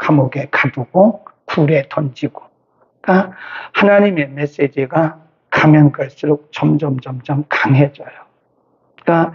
감옥에 가두고 굴에 던지고. 그러니까 하나님의 메시지가 가면 갈수록 점점 강해져요. 그러니까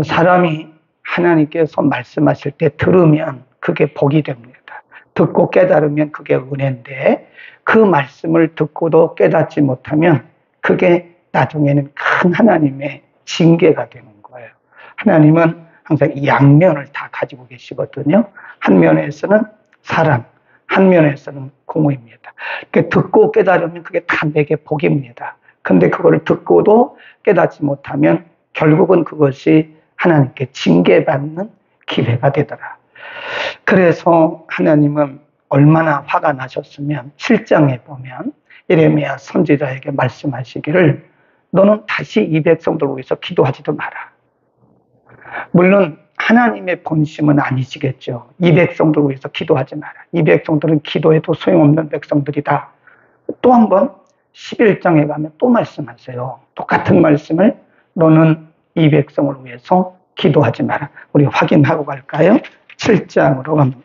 사람이 하나님께서 말씀하실 때 들으면 그게 복이 됩니다. 듣고 깨달으면 그게 은혜인데 그 말씀을 듣고도 깨닫지 못하면 그게 나중에는 큰 하나님의 징계가 되는 거예요. 하나님은 항상 양면을 다 가지고 계시거든요. 한 면에서는 사랑, 한 면에서는 공의입니다. 듣고 깨달으면 그게 다 내게 복입니다. 근데 그걸 듣고도 깨닫지 못하면 결국은 그것이 하나님께 징계받는 기회가 되더라. 그래서 하나님은 얼마나 화가 나셨으면 7장에 보면 예레미야 선지자에게 말씀하시기를 너는 다시 이 백성들을 위해서 기도하지도 마라. 물론 하나님의 본심은 아니시겠죠. 이 백성들을 위해서 기도하지 마라. 이 백성들은 기도해도 소용없는 백성들이다. 또 한 번 11장에 가면 또 말씀하세요. 똑같은 말씀을 너는 이 백성을 위해서 기도하지 마라. 우리 확인하고 갈까요? 7장으로 갑니다.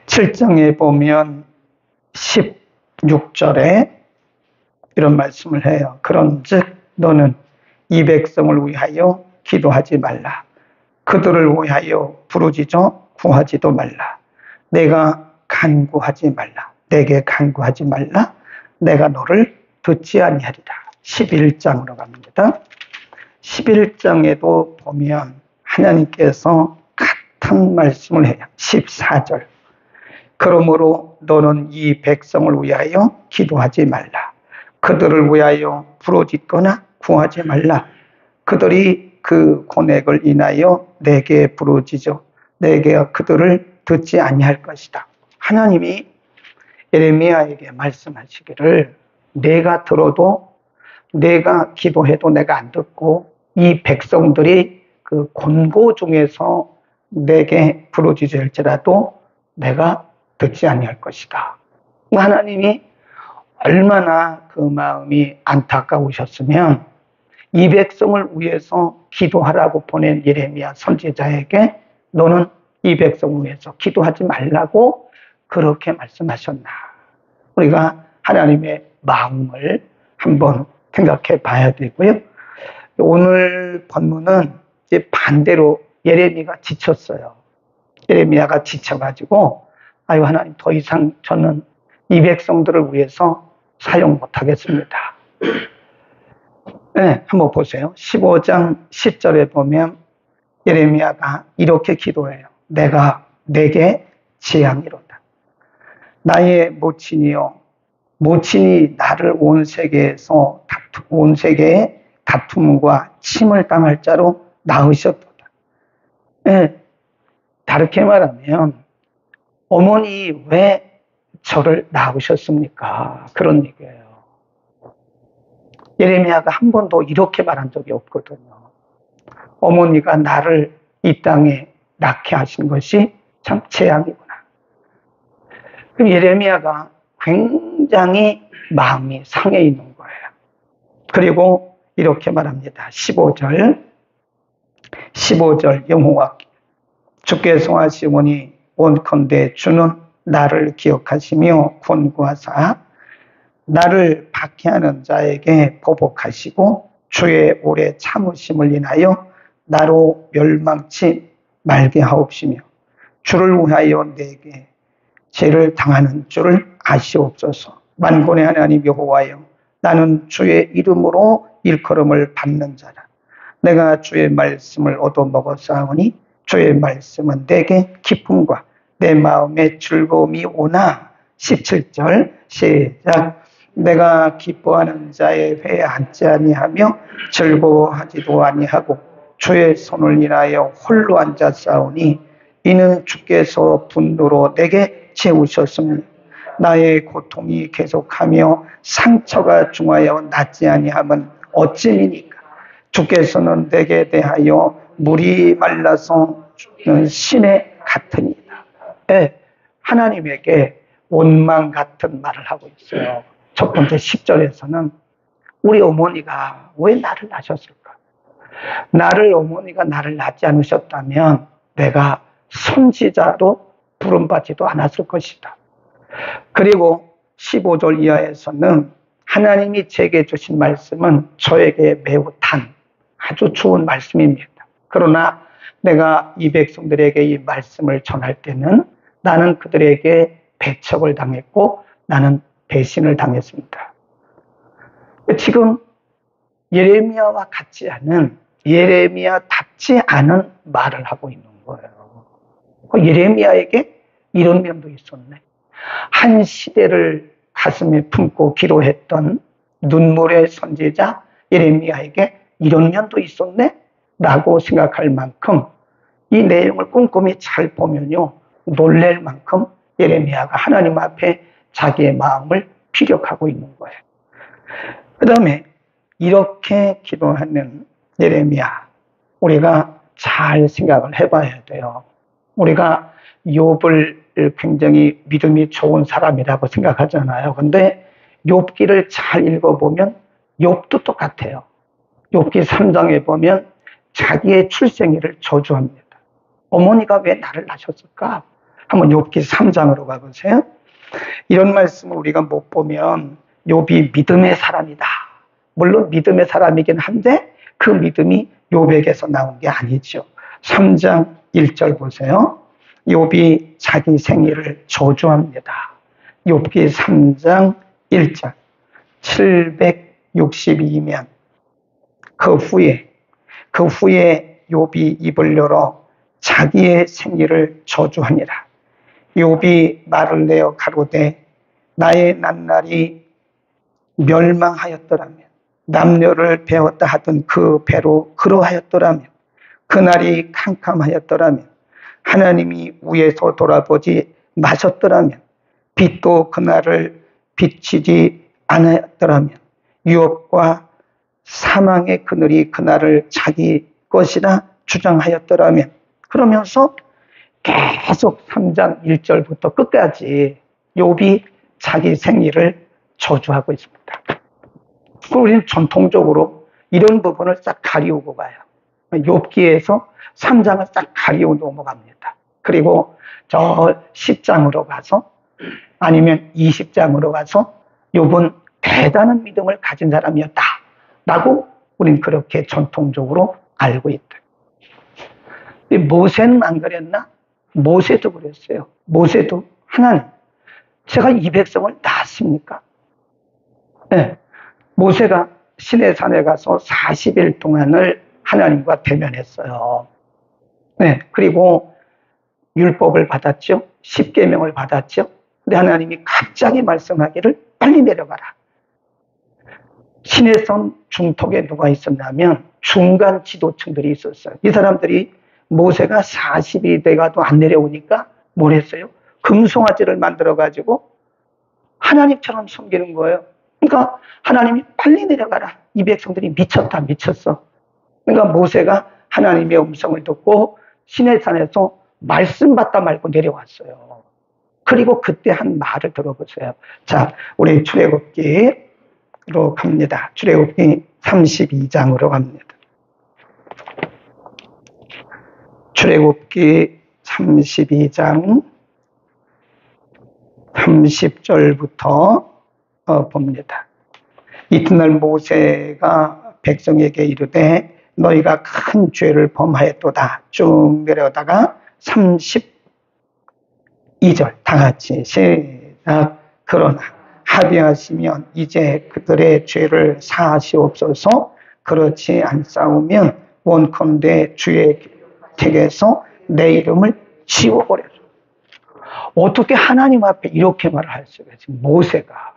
7장에 보면 16절에 이런 말씀을 해요. 그런즉 너는 이 백성을 위하여 기도하지 말라. 그들을 위하여 부르짖어 구하지도 말라. 내가 간구하지 말라. 내게 간구하지 말라. 내가 너를 듣지 아니하리라. 11장으로 갑니다. 11장에도 보면 하나님께서 같은 말씀을 해요. 14절. 그러므로 너는 이 백성을 위하여 기도하지 말라. 그들을 위하여 부르짖거나 구하지 말라. 그들이 그 고난을 인하여 내게 부르짖어 내게 그들을 듣지 아니할 것이다. 하나님이 예레미야에게 말씀하시기를 내가 들어도 내가 기도해도 내가 안 듣고 이 백성들이 그 곤고 중에서 내게 부르짖을지라도 내가 듣지 아니할 것이다. 하나님이 얼마나 그 마음이 안타까우셨으면 이 백성을 위해서 기도하라고 보낸 예레미야 선지자에게 너는 이 백성을 위해서 기도하지 말라고 그렇게 말씀하셨나. 우리가 하나님의 마음을 한번 생각해 봐야 되고요. 오늘 본문은 이제 반대로 예레미야가 지쳤어요. 예레미야가 지쳐가지고 아유 하나님 더 이상 저는 이 백성들을 위해서 사용 못하겠습니다. 네, 한번 보세요. 15장 10절에 보면 예레미야가 이렇게 기도해요. 내가 내게 재앙이로다. 나의 모친이요. 모친이 나를 온 세계에 다툼과 침을 당할 자로 낳으셨도다. 네, 다르게 말하면 어머니 왜 저를 낳으셨습니까? 그런 얘기예요. 예레미야가 한 번도 이렇게 말한 적이 없거든요. 어머니가 나를 이 땅에 낳게 하신 것이 참 재앙이구나. 그럼 예레미야가 굉장히 마음이 상해 있는 거예요. 그리고 이렇게 말합니다. 15절 여호와 주께서 하시오니 원컨대 주는 나를 기억하시며 권고하사 나를 박해하는 자에게 보복하시고 주의 오래 참으심을 인하여 나로 멸망치 말게 하옵시며 주를 위하여 내게 죄를 당하는 줄을 아시옵소서. 만군의 하나님 여호와여 나는 주의 이름으로 일컬음을 받는 자라. 내가 주의 말씀을 얻어먹었사오니 주의 말씀은 내게 기쁨과 내 마음에 즐거움이 오나. 17절 시작. 내가 기뻐하는 자의 회에 앉지 아니하며 즐거워하지도 아니하고 주의 손을 인하여 홀로 앉았사오니 이는 주께서 분노로 내게 채우셨습니다. 나의 고통이 계속하며 상처가 중하여 낫지 아니함은 어찌미니까. 주께서는 내게 대하여 물이 말라서 죽는 시내 같으니이다. 네, 하나님에게 원망 같은 말을 하고 있어요. 첫 번째 10절에서는 우리 어머니가 왜 나를 낳으셨을까? 어머니가 나를 낳지 않으셨다면 내가 선지자로 부름받지도 않았을 것이다. 그리고 15절 이하에서는 하나님이 제게 주신 말씀은 저에게 매우 아주 좋은 말씀입니다. 그러나 내가 이 백성들에게 이 말씀을 전할 때는 나는 그들에게 배척을 당했고 나는 배신을 당했습니다. 지금 예레미야와 같지 않은, 예레미야답지 않은 말을 하고 있는 거예요. 예레미야에게 이런 면도 있었네. 한 시대를 가슴에 품고 기도했던 눈물의 선지자 예레미야에게 이런 면도 있었네? 라고 생각할 만큼 이 내용을 꼼꼼히 잘 보면요, 놀랄 만큼 예레미야가 하나님 앞에 자기의 마음을 피력하고 있는 거예요. 그 다음에 이렇게 기도하는 예레미야, 우리가 잘 생각을 해봐야 돼요. 우리가 욥을 굉장히 믿음이 좋은 사람이라고 생각하잖아요. 근데 욥기를 잘 읽어보면 욥도 똑같아요. 욥기 3장에 보면 자기의 출생일을 저주합니다. 어머니가 왜 나를 낳으셨을까? 한번 욥기 3장으로 가보세요. 이런 말씀을 우리가 못 보면 욥이 믿음의 사람이다. 물론 믿음의 사람이긴 한데 그 믿음이 욥에게서 나온 게 아니죠. 3장 1절 보세요. 욥이 자기 생일을 저주합니다. 욥기 3장 1절. 762면 그 후에 욥이 입을 열어 자기의 생일을 저주하니라. 욥이 말을 내어 가로되 나의 낱날이 멸망하였더라면, 남녀를 배웠다 하던 그 배로 그러하였더라면, 그날이 캄캄하였더라면, 하나님이 위에서 돌아보지 마셨더라면, 빛도 그날을 비치지 않았더라면, 유업과 사망의 그늘이 그날을 자기 것이라 주장하였더라면, 그러면서 계속 3장 1절부터 끝까지 욥이 자기 생일을 저주하고 있습니다. 우리는 전통적으로 이런 부분을 싹 가리우고 가요. 욥기에서 3장을 싹 가리우고 넘어갑니다. 그리고 저 10장으로 가서 아니면 20장으로 가서 욥은 대단한 믿음을 가진 사람이었다 라고 우리는 그렇게 전통적으로 알고 있다. 모세는 안 그랬나? 모세도 그랬어요. 모세도 하나님, 제가 이 백성을 낳았습니까? 네. 모세가 시내산에 가서 40일 동안을 하나님과 대면했어요. 네. 그리고 율법을 받았죠. 십계명을 받았죠. 근데 하나님이 갑자기 말씀하기를 빨리 내려가라. 시내산 중턱에 누가 있었냐면 중간 지도층들이 있었어요. 이 사람들이 모세가 40이 돼가도 안 내려오니까 뭘 했어요? 금송아지를 만들어가지고 하나님처럼 섬기는 거예요. 그러니까 하나님이 빨리 내려가라. 이 백성들이 미쳤어. 그러니까 모세가 하나님의 음성을 듣고 시내산에서 말씀 받다 말고 내려왔어요. 그리고 그때 한 말을 들어보세요. 자, 우리 출애굽기로 갑니다. 출애굽기 32장으로 갑니다. 출애굽기 32장 30절부터 봅니다. 이튿날 모세가 백성에게 이르되 너희가 큰 죄를 범하였도다. 쭉 내려다가 32절 다 같이 시작. 그러나 합의하시면 이제 그들의 죄를 사하시옵소서. 그렇지 않사오면 원컨대 주의 객에서 내 이름을 지워버려라. 어떻게 하나님 앞에 이렇게 말을 할 수가 있어요? 모세가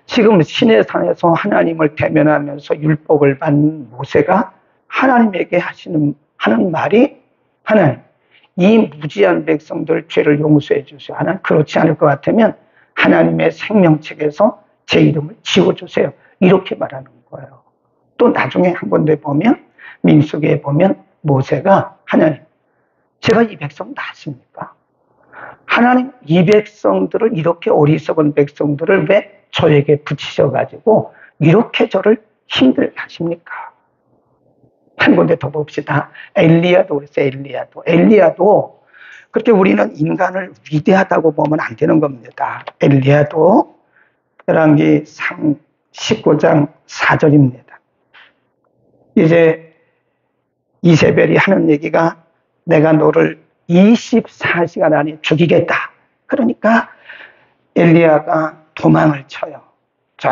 지금 시내산에서 하나님을 대면하면서 율법을 받는 모세가 하나님에게 하는 말이, 하나님, 이 무지한 백성들 죄를 용서해 주세요. 하나님, 그렇지 않을 것 같으면 하나님의 생명책에서 제 이름을 지워주세요. 이렇게 말하는 거예요. 또 나중에 한 군데 보면, 민수기에 보면 모세가 하나님, 제가 이 백성 낳습니까? 하나님, 이 백성들을, 이렇게 어리석은 백성들을 왜 저에게 붙이셔가지고 이렇게 저를 힘들게 하십니까? 한 군데 더 봅시다. 엘리야도 그랬어요. 엘리야도 그렇게 우리는 인간을 위대하다고 보면 안 되는 겁니다. 엘리야도 열왕기상 19장 4절입니다. 이제 이세벨이 하는 얘기가 내가 너를 24시간 안에 죽이겠다. 그러니까 엘리야가 도망을 쳐요. 저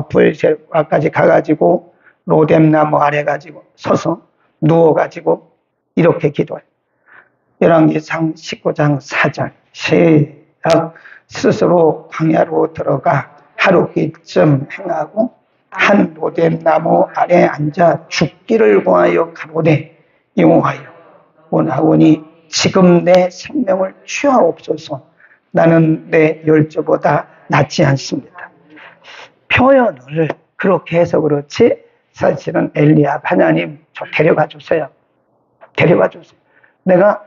불새까지 가가지고 로뎀나무 아래 가지고 서서 누워가지고 이렇게 기도해요. 열왕기상 19장 4절 시작. 스스로 광야로 들어가 하루기쯤 행하고 한 로뎀나무 아래 앉아 죽기를 구하여 가로되 여호와여 원하오니 지금 내 생명을 취하옵소서. 나는 내 열조보다 낫지 않습니다. 표현을 그렇게 해서 그렇지 사실은 엘리야 하나님 저 데려가 주세요. 데려가 주세요. 내가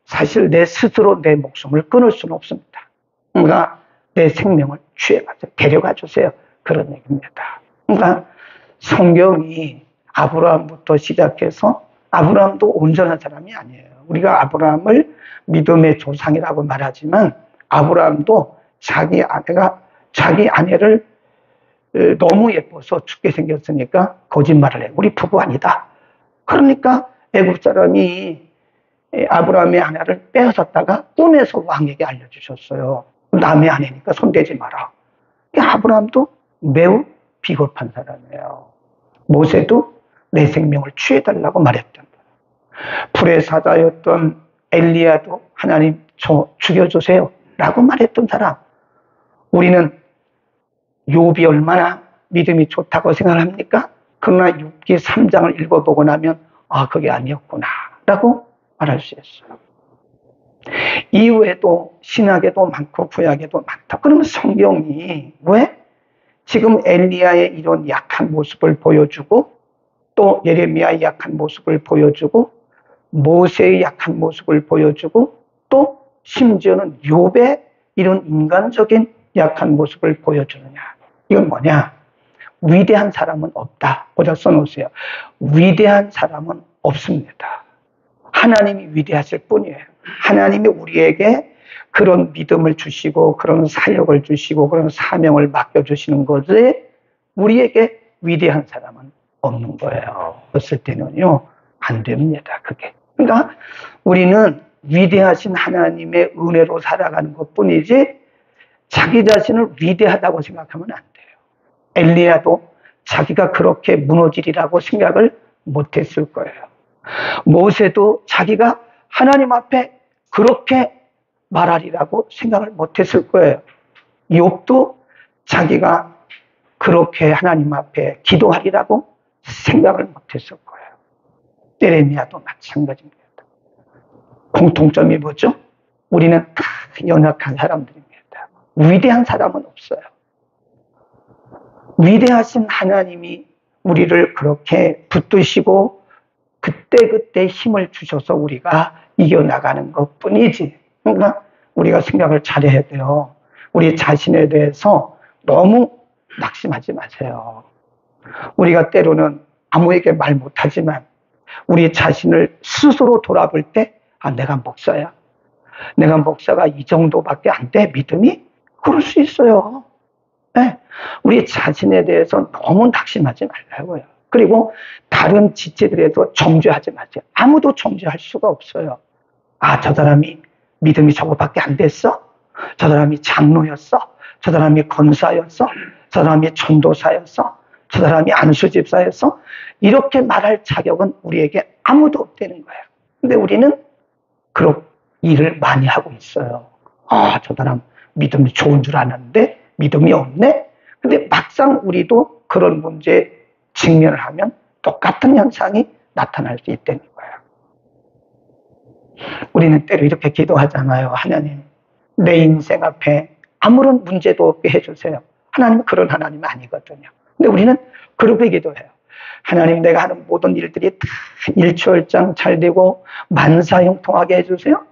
사실 내 스스로 내 목숨을 끊을 수는 없습니다. 그러니까 내 생명을 취해가지고 데려가 주세요. 그런 얘기입니다. 그러니까 성경이 아브라함부터 시작해서 아브라함도 온전한 사람이 아니에요. 우리가 아브라함을 믿음의 조상이라고 말하지만 아브라함도 자기 아내를 너무 예뻐서 죽게 생겼으니까 거짓말을 해. 우리 부부 아니다. 그러니까 애굽 사람이 아브라함의 아내를 빼앗았다가 꿈에서 왕에게 알려주셨어요. 남의 아내니까 손대지 마라. 아브라함도 매우 비겁한 사람이에요. 모세도 내 생명을 취해달라고 말했던 거예요. 불의 사자였던 엘리야도 하나님 저 죽여주세요 라고 말했던 사람. 우리는 욥이 얼마나 믿음이 좋다고 생각합니까? 그러나 욥기 3장을 읽어보고 나면 아 그게 아니었구나 라고 말할 수 있어요. 이후에도 신약에도 많고 구약에도 많다. 그러면 성경이 왜 지금 엘리야의 이런 약한 모습을 보여주고 또 예레미야의 약한 모습을 보여주고 모세의 약한 모습을 보여주고 또 심지어는 욥의 이런 인간적인 약한 모습을 보여주느냐. 이건 뭐냐? 위대한 사람은 없다. 거기다 써놓으세요. 위대한 사람은 없습니다. 하나님이 위대하실 뿐이에요. 하나님이 우리에게 그런 믿음을 주시고 그런 사역을 주시고 그런 사명을 맡겨주시는 것에 우리에게 위대한 사람은 없는 거예요. 그랬을 때는요 안 됩니다. 그게. 그러니까 우리는 위대하신 하나님의 은혜로 살아가는 것뿐이지 자기 자신을 위대하다고 생각하면 안 돼요. 엘리야도 자기가 그렇게 무너지리라고 생각을 못했을 거예요. 모세도 자기가 하나님 앞에 그렇게 말하리라고 생각을 못했을 거예요. 욥도 자기가 그렇게 하나님 앞에 기도하리라고 생각을 못했을 거예요. 예레미야도 마찬가지입니다. 공통점이 뭐죠? 우리는 다 연약한 사람들입니다. 위대한 사람은 없어요. 위대하신 하나님이 우리를 그렇게 붙드시고 그때그때 힘을 주셔서 우리가 이겨나가는 것 뿐이지. 그러니까 우리가 생각을 잘해야 돼요. 우리 자신에 대해서 너무 낙심하지 마세요. 우리가 때로는 아무에게 말 못하지만 우리 자신을 스스로 돌아볼 때 아, 내가 목사야. 내가 목사가 이 정도밖에 안 돼. 믿음이? 그럴 수 있어요. 네. 우리 자신에 대해서 너무 낙심하지 말라고요. 그리고 다른 지체들에도 정죄하지 마세요. 아무도 정죄할 수가 없어요. 아, 저 사람이 믿음이 저거밖에 안 됐어? 저 사람이 장로였어? 저 사람이 권사였어? 저 사람이 전도사였어? 저 사람이 안수집사였어? 이렇게 말할 자격은 우리에게 아무도 없다는 거예요. 근데 우리는 그런 일을 많이 하고 있어요. 아, 저 사람 믿음이 좋은 줄 아는데 믿음이 없네? 근데 막상 우리도 그런 문제에 직면을 하면 똑같은 현상이 나타날 수 있다는 거예요. 우리는 때로 이렇게 기도하잖아요. 하나님, 내 인생 앞에 아무런 문제도 없게 해주세요. 하나님은 그런 하나님 아니거든요. 근데 우리는 그렇게 기도해요. 하나님, 내가 하는 모든 일들이 다 일취월장 잘 되고 만사형통하게 해주세요.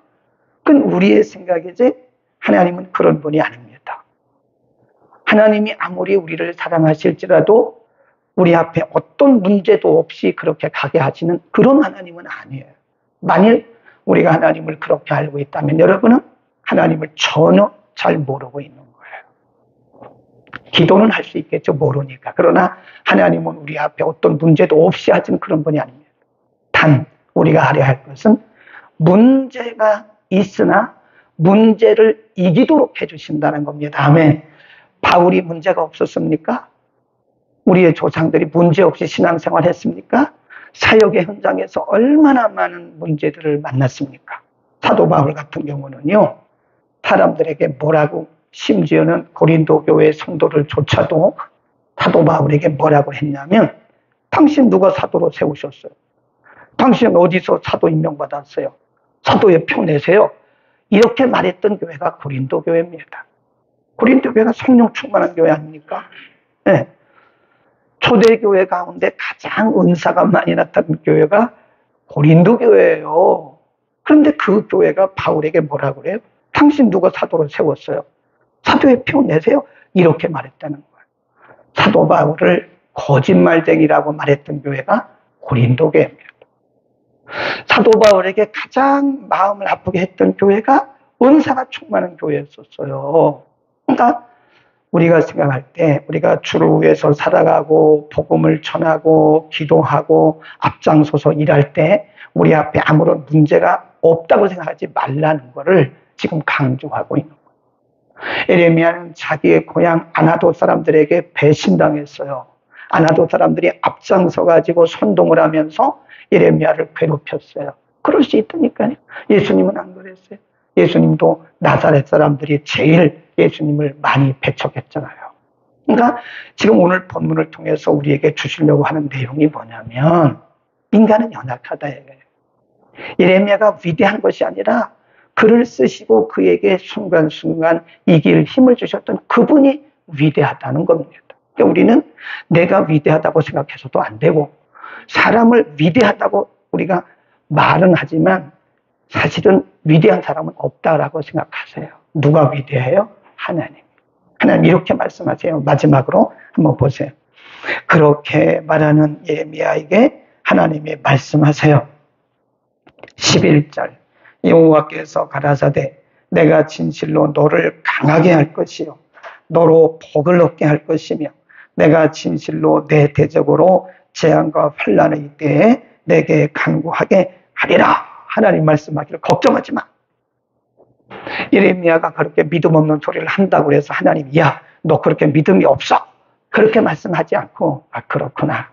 그건 우리의 생각이지 하나님은 그런 분이 아닙니다. 하나님이 아무리 우리를 사랑하실지라도 우리 앞에 어떤 문제도 없이 그렇게 가게 하시는 그런 하나님은 아니에요. 만일 우리가 하나님을 그렇게 알고 있다면 여러분은 하나님을 전혀 잘 모르고 있는 거예요. 기도는 할 수 있겠죠, 모르니까. 그러나 하나님은 우리 앞에 어떤 문제도 없이 하신 그런 분이 아닙니다. 단 우리가 알아야 할 것은 문제가 있으나 문제를 이기도록 해주신다는 겁니다. 아멘. 바울이 문제가 없었습니까? 우리의 조상들이 문제없이 신앙생활 했습니까? 사역의 현장에서 얼마나 많은 문제들을 만났습니까? 사도 바울 같은 경우는요, 사람들에게 뭐라고, 심지어는 고린도 교회 성도를 조차도 사도 바울에게 뭐라고 했냐면, 당신 누가 사도로 세우셨어요? 당신은 어디서 사도 임명받았어요? 사도의 표 내세요. 이렇게 말했던 교회가 고린도 교회입니다. 고린도 교회가 성령 충만한 교회 아닙니까? 네. 초대교회 가운데 가장 은사가 많이 나타난 교회가 고린도 교회예요. 그런데 그 교회가 바울에게 뭐라고 그래요? 당신 누가 사도로 세웠어요? 사도의 표 내세요. 이렇게 말했다는 거예요. 사도 바울을 거짓말쟁이라고 말했던 교회가 고린도 교회입니다. 사도 바울에게 가장 마음을 아프게 했던 교회가 은사가 충만한 교회였었어요. 그러니까 우리가 생각할 때 우리가 주를 위해서 살아가고 복음을 전하고 기도하고 앞장서서 일할 때 우리 앞에 아무런 문제가 없다고 생각하지 말라는 것을 지금 강조하고 있는 거예요. 에레미야는 자기의 고향 아나도 사람들에게 배신당했어요. 아나도 사람들이 앞장서 가지고 선동을 하면서 에레미야를 괴롭혔어요. 그럴 수 있다니까요. 예수님은 안 그랬어요. 예수님도 나사렛 사람들이 제일 예수님을 많이 배척했잖아요. 그러니까 지금 오늘 본문을 통해서 우리에게 주시려고 하는 내용이 뭐냐면 인간은 연약하다 이거예요. 예레미야가 위대한 것이 아니라 글을 쓰시고 그에게 순간순간 이길 힘을 주셨던 그분이 위대하다는 겁니다. 그러니까 우리는 내가 위대하다고 생각해서도 안 되고 사람을 위대하다고 우리가 말은 하지만 사실은 위대한 사람은 없다라고 생각하세요. 누가 위대해요? 하나님. 하나님 이렇게 말씀하세요. 마지막으로 한번 보세요. 그렇게 말하는 예레미야에게 하나님이 말씀하세요. 11절 여호와께서 가라사대 내가 진실로 너를 강하게 할 것이요 너로 복을 얻게 할 것이며 내가 진실로 내 대적으로 재앙과 환난의 때에 내게 간구하게 하리라. 하나님 말씀하기를 걱정하지 마. 예레미야가 그렇게 믿음 없는 소리를 한다고 해서 하나님이 야, 너 그렇게 믿음이 없어. 그렇게 말씀하지 않고 아 그렇구나.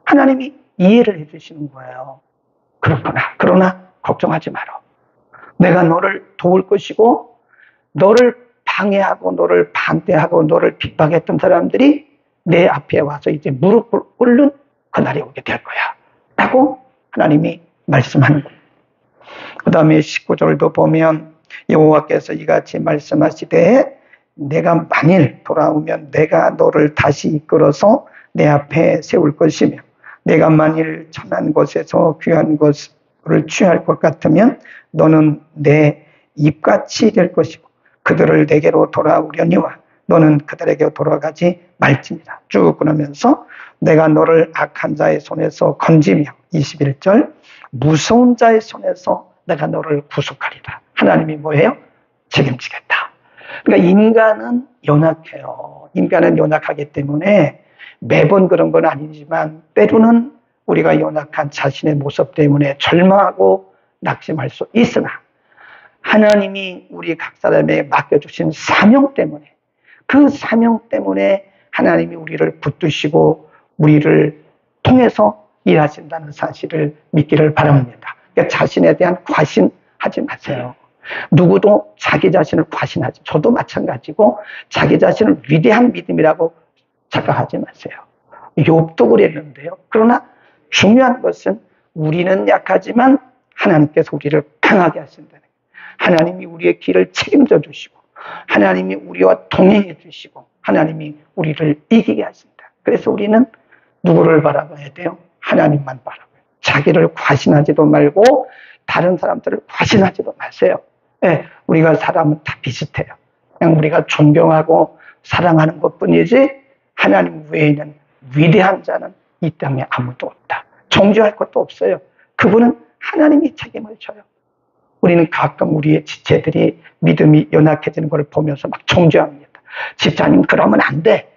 하나님이 이해를 해주시는 거예요. 그렇구나. 그러나 걱정하지 마라. 내가 너를 도울 것이고 너를 방해하고 너를 반대하고 너를 핍박했던 사람들이 내 앞에 와서 이제 무릎을 꿇는 그날이 오게 될 거야. 라고 하나님이 말씀하는 거예요. 그 다음에 19절도 보면 여호와께서 이같이 말씀하시되 내가 만일 돌아오면 내가 너를 다시 이끌어서 내 앞에 세울 것이며 내가 만일 천한 곳에서 귀한 것을 취할 것 같으면 너는 내 입같이 될 것이고 그들을 내게로 돌아오려니와 너는 그들에게 돌아가지 말지니라. 쭉 그러면서 내가 너를 악한 자의 손에서 건지며 21절 무서운 자의 손에서 내가 너를 구속하리라. 하나님이 뭐예요? 책임지겠다. 그러니까 인간은 연약해요. 인간은 연약하기 때문에 매번 그런 건 아니지만 때로는 우리가 연약한 자신의 모습 때문에 절망하고 낙심할 수 있으나 하나님이 우리 각 사람에게 맡겨주신 사명 때문에 그 사명 때문에 하나님이 우리를 붙드시고 우리를 통해서 일하신다는 사실을 믿기를 바랍니다. 그러니까 자신에 대한 과신하지 마세요. 누구도 자기 자신을 과신하지. 저도 마찬가지고 자기 자신을 위대한 믿음이라고 착각하지 마세요. 욥도 그랬는데요. 그러나 중요한 것은 우리는 약하지만 하나님께서 우리를 강하게 하신다는 거예요. 하나님이 우리의 길을 책임져 주시고 하나님이 우리와 동행해 주시고 하나님이 우리를 이기게 하신다. 그래서 우리는 누구를 바라봐야 돼요? 하나님만 바라봐요. 자기를 과신하지도 말고 다른 사람들을 과신하지도 마세요. 네, 우리가 사람은 다 비슷해요. 그냥 우리가 존경하고 사랑하는 것뿐이지 하나님 외에는 위대한 자는 이 땅에 아무도 없다. 정죄할 것도 없어요. 그분은 하나님이 책임을 져요. 우리는 가끔 우리의 지체들이 믿음이 연약해지는 걸 보면서 막 정죄합니다. 집사님 그러면 안 돼.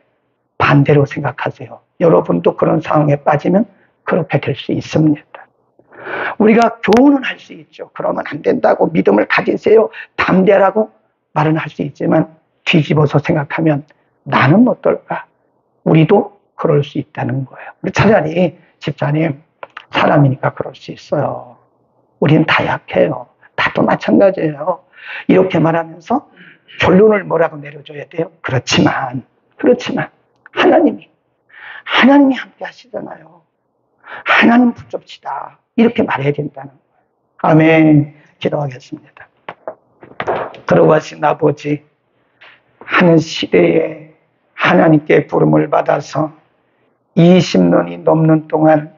반대로 생각하세요. 여러분도 그런 상황에 빠지면 그렇게 될 수 있습니다. 우리가 교훈은 할 수 있죠. 그러면 안 된다고 믿음을 가지세요. 담대라고 말은 할 수 있지만 뒤집어서 생각하면 나는 어떨까? 우리도 그럴 수 있다는 거예요. 차라리 집사님 사람이니까 그럴 수 있어요. 우리는 다 약해요. 다도 마찬가지예요. 이렇게 말하면서 결론을 뭐라고 내려줘야 돼요? 그렇지만 하나님이 함께 하시잖아요. 하나님 붙잡시다. 이렇게 말해야 된다는 거예요. 아멘. 기도하겠습니다. 걸어가신 아버지, 하는 시대에 하나님께 부름을 받아서 20년이 넘는 동안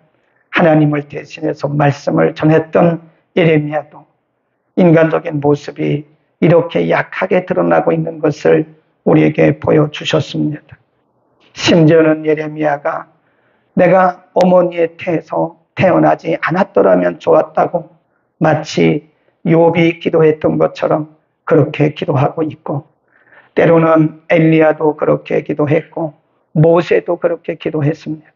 하나님을 대신해서 말씀을 전했던 예레미야도 인간적인 모습이 이렇게 약하게 드러나고 있는 것을 우리에게 보여주셨습니다. 심지어는 예레미야가 내가 어머니의 태에서 태어나지 않았더라면 좋았다고 마치 욥이 기도했던 것처럼 그렇게 기도하고 있고, 때로는 엘리야도 그렇게 기도했고 모세도 그렇게 기도했습니다.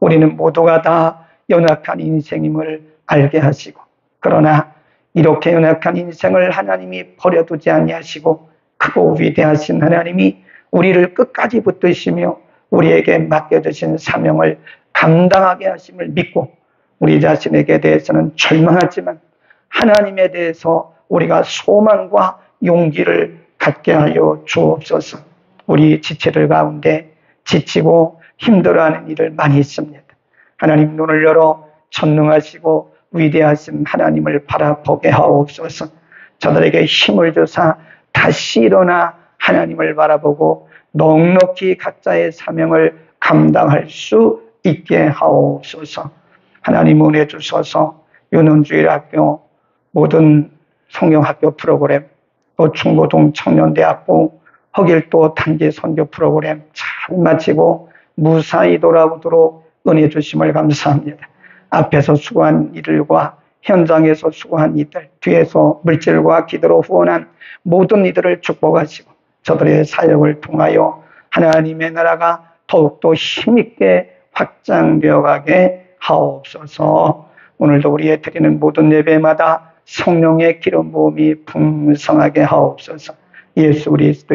우리는 모두가 다 연약한 인생임을 알게 하시고, 그러나 이렇게 연약한 인생을 하나님이 버려두지 아니하시고 크고 위대하신 하나님이 우리를 끝까지 붙드시며 우리에게 맡겨주신 사명을 감당하게 하심을 믿고, 우리 자신에게 대해서는 절망하지만 하나님에 대해서 우리가 소망과 용기를 갖게 하여 주옵소서. 우리 지체들 가운데 지치고 힘들어하는 일을 많이 있습니다. 하나님 눈을 열어 전능하시고 위대하신 하나님을 바라보게 하옵소서. 저들에게 힘을 주사 다시 일어나 하나님을 바라보고 넉넉히 각자의 사명을 감당할 수 있게 하옵소서. 하나님 은혜 주셔서 유년주일학교 모든 성경학교 프로그램, 또 중고등 청년대학부 허길도 단기 선교 프로그램 잘 마치고 무사히 돌아오도록 은혜 주심을 감사합니다. 앞에서 수고한 이들과 현장에서 수고한 이들, 뒤에서 물질과 기도로 후원한 모든 이들을 축복하시고 저들의 사역을 통하여 하나님의 나라가 더욱더 힘있게 확장되어 가게 하옵소서. 오늘도 우리의 드리는 모든 예배마다 성령의 기름 부음이 풍성하게 하옵소서. 예수 그리스도